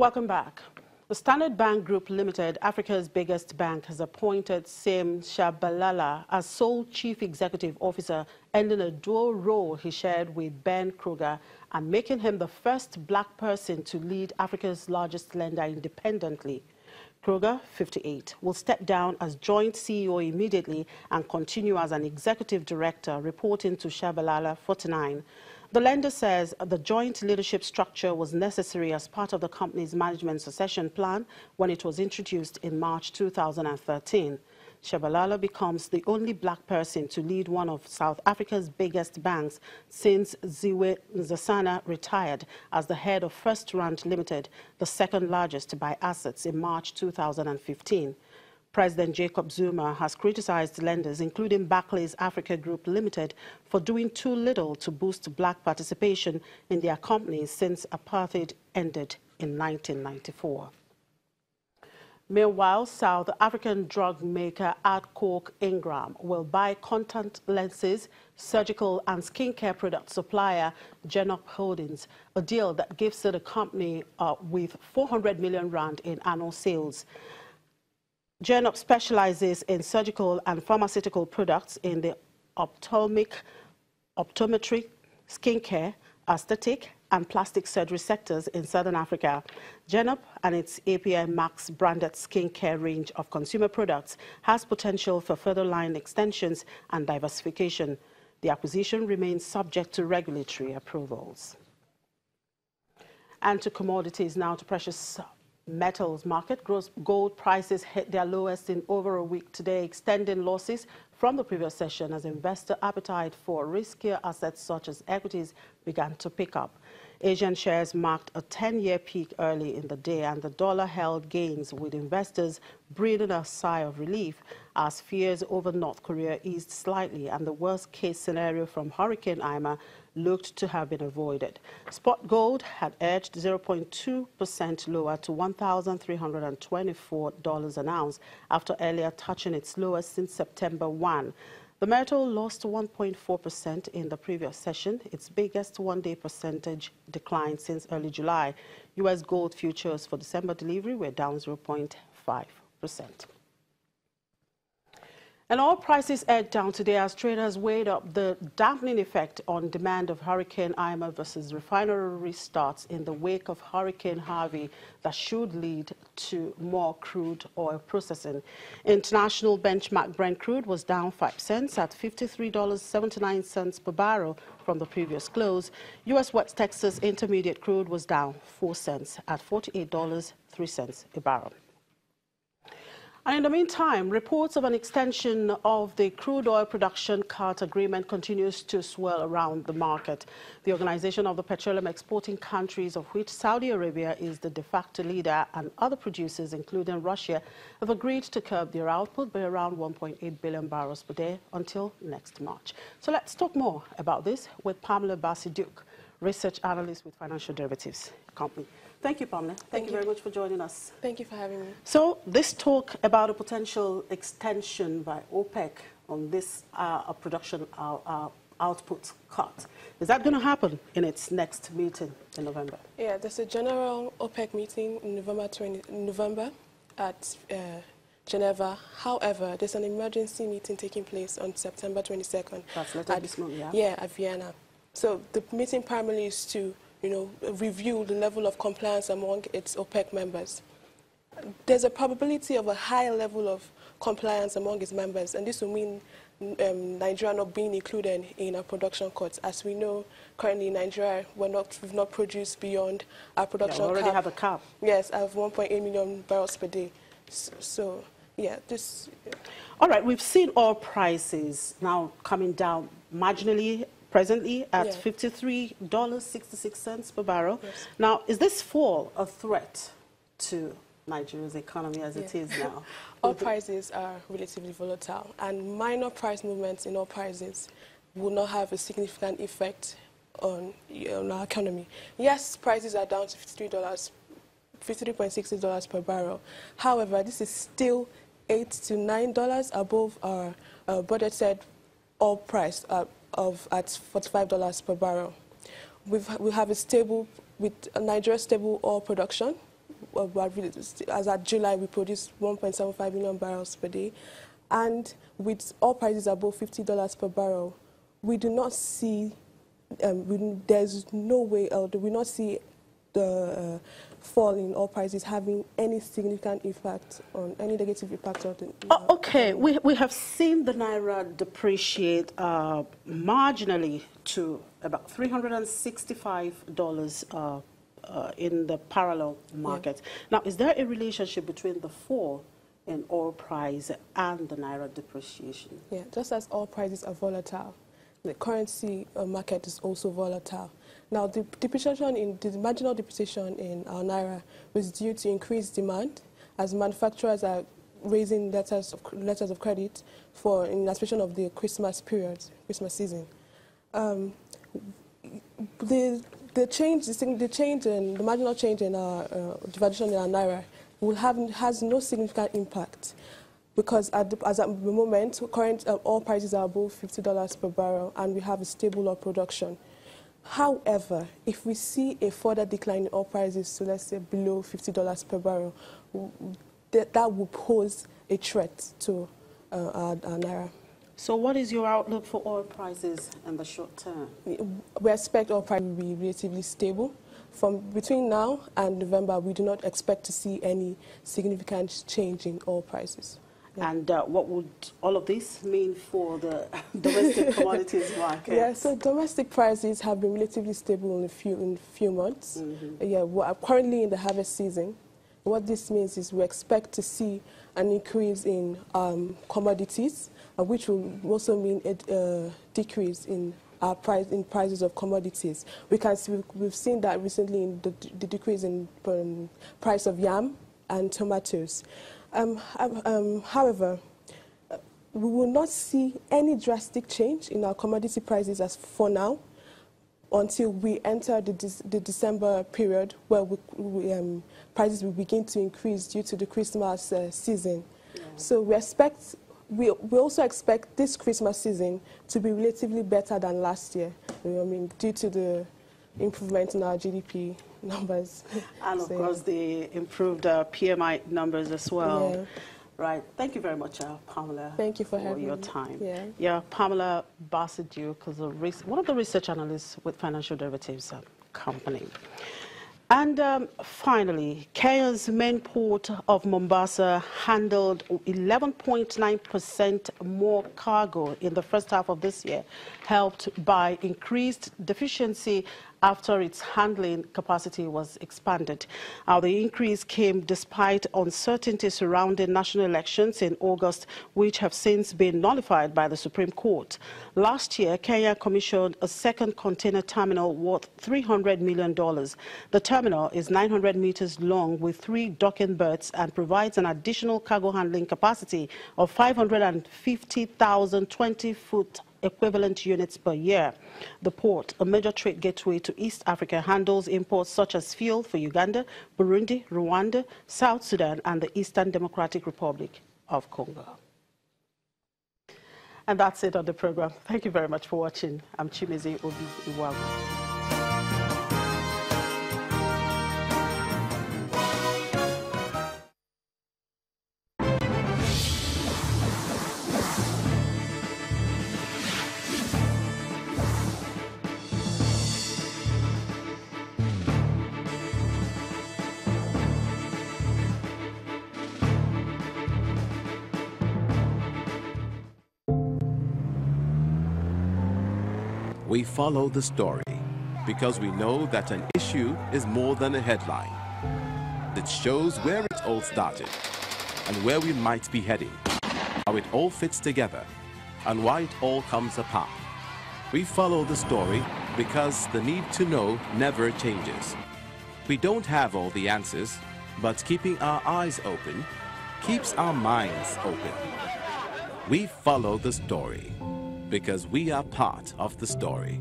Welcome back. The Standard Bank Group Limited, Africa's biggest bank, has appointed Sim Shabalala as sole chief executive officer, ending a dual role he shared with Ben Kruger and making him the first black person to lead Africa's largest lender independently. Kruger, 58, will step down as joint CEO immediately and continue as an executive director, reporting to Shabalala, 49. The lender says the joint leadership structure was necessary as part of the company's management succession plan when it was introduced in March 2013. Shabalala becomes the only black person to lead one of South Africa's biggest banks since Ziwe Nzasana retired as the head of First Rand Limited, the second largest by assets, in March 2015. President Jacob Zuma has criticized lenders, including Barclays Africa Group Limited, for doing too little to boost black participation in their companies since apartheid ended in 1994. Meanwhile, South African drug maker Adcock Ingram will buy contact lenses, surgical and skincare product supplier Genop Holdings, a deal that gives it a company with 400 million rand in annual sales. Genop specializes in surgical and pharmaceutical products in the optometry, skincare, aesthetic, and plastic surgery sectors in Southern Africa. Genop and its API Max branded skincare range of consumer products has potential for further line extensions and diversification. The acquisition remains subject to regulatory approvals. And to commodities now, to precious metals market. Gross gold prices hit their lowest in over a week today, extending losses from the previous session as investor appetite for riskier assets such as equities began to pick up. Asian shares marked a 10-year peak early in the day, and the dollar held gains, with investors breathing a sigh of relief as fears over North Korea eased slightly and the worst-case scenario from Hurricane Irma looked to have been avoided. Spot gold had edged 0.2% lower to $1,324 an ounce after earlier touching its lowest since September 1. The metal lost 1.4% in the previous session, its biggest one-day percentage decline since early July. U.S. gold futures for December delivery were down 0.5%. And oil prices edged down today as traders weighed up the dampening effect on demand of Hurricane Irma versus refinery restarts in the wake of Hurricane Harvey that should lead to more crude oil processing. International benchmark Brent crude was down 5 cents at $53.79 per barrel from the previous close. U.S. West Texas Intermediate crude was down 4 cents at $48.03 a barrel. And in the meantime, reports of an extension of the crude oil production cut agreement continues to swirl around the market. The Organization of the Petroleum Exporting Countries, of which Saudi Arabia is the de facto leader, and other producers, including Russia, have agreed to curb their output by around 1.8 billion barrels per day until next March. So let's talk more about this with Pamela Bassi-Duke, research analyst with Financial Derivatives Company. Thank you, Pamela. Thank you very much for joining us. Thank you for having me. So this talk about a potential extension by OPEC on this production output cut, is that going to happen in its next meeting in November? Yeah, there's a general OPEC meeting in November at Geneva. However, there's an emergency meeting taking place on September 22nd. That's later this month, yeah? Yeah, at Vienna. So the meeting primarily is to review the level of compliance among its OPEC members. There's a probability of a high level of compliance among its members, and this will mean Nigeria not being included in our production cuts. As we know, currently in Nigeria, we've not produced beyond our production cap. We already have a cap. Yes, of 1.8 million barrels per day. So yeah, this... All right, we've seen oil prices now coming down marginally, presently at $53.66 per barrel. Yes. Now, is this fall a threat to Nigeria's economy as it is now? Oil prices are relatively volatile, and minor price movements in oil prices will not have a significant effect on our economy. Yes, prices are down to $53.60 per barrel. However, this is still $8 to $9 above our budgeted oil price at $45 per barrel. We have a stable, with Nigeria's stable oil production, as at July, we produced 1.75 million barrels per day. And with oil prices above $50 per barrel, we do not see, there's no way, we do not see the fall in oil prices having any significant impact on, any negative impact on the... Okay, we have seen the Naira depreciate marginally to about $365 in the parallel market. Yeah. Now, is there a relationship between the fall in oil price and the Naira depreciation? Yeah, just as oil prices are volatile, the currency market is also volatile. Now, the marginal depreciation in our Naira was due to increased demand as manufacturers are raising letters of credit for in anticipation of the Christmas period, Christmas season. The marginal change in our devaluation in our Naira has no significant impact, because as at the moment, current oil prices are above $50 per barrel, and we have a stable oil production. However, if we see a further decline in oil prices to, let's say, below $50 per barrel, that will pose a threat to our Naira. So what is your outlook for oil prices in the short term? We expect oil prices to be relatively stable. From between now and November, we do not expect to see any significant change in oil prices. Yeah. And what would all of this mean for the domestic commodities market? Yeah, so domestic prices have been relatively stable in a few months. Mm-hmm. Yeah, we're currently in the harvest season. What this means is we expect to see an increase in commodities, which will also mean a decrease in prices of commodities. We've seen that recently in the decrease in price of yam and tomatoes. However, we will not see any drastic change in our commodity prices as for now until we enter the December period, where prices will begin to increase due to the Christmas season. Yeah. So we also expect this Christmas season to be relatively better than last year. Due to the improvement in our GDP numbers. And of course the improved PMI numbers as well. Yeah. Right. Thank you very much, Pamela. Thank you for having your time. Yeah. Yeah, Pamela Bassiduke, one of the research analysts with Financial Derivatives Company. And finally, Kenya's main port of Mombasa handled 11.9% more cargo in the first half of this year, helped by increased efficiency after its handling capacity was expanded. The increase came despite uncertainty surrounding national elections in August, which have since been nullified by the Supreme Court. Last year, Kenya commissioned a second container terminal worth $300 million. The terminal is 900 meters long with 3 docking berths and provides an additional cargo handling capacity of 550,000 20-foot equivalent units per year. The port, a major trade gateway to East Africa, handles imports such as fuel for Uganda, Burundi, Rwanda, South Sudan, and the Eastern Democratic Republic of Congo. And that's it on the program. Thank you very much for watching. I'm Chimeze Obi Iwagu. We follow the story because we know that an issue is more than a headline. It shows where it all started and where we might be heading, how it all fits together, and why it all comes apart. We follow the story because the need to know never changes. We don't have all the answers, but keeping our eyes open keeps our minds open. We follow the story because we are part of the story.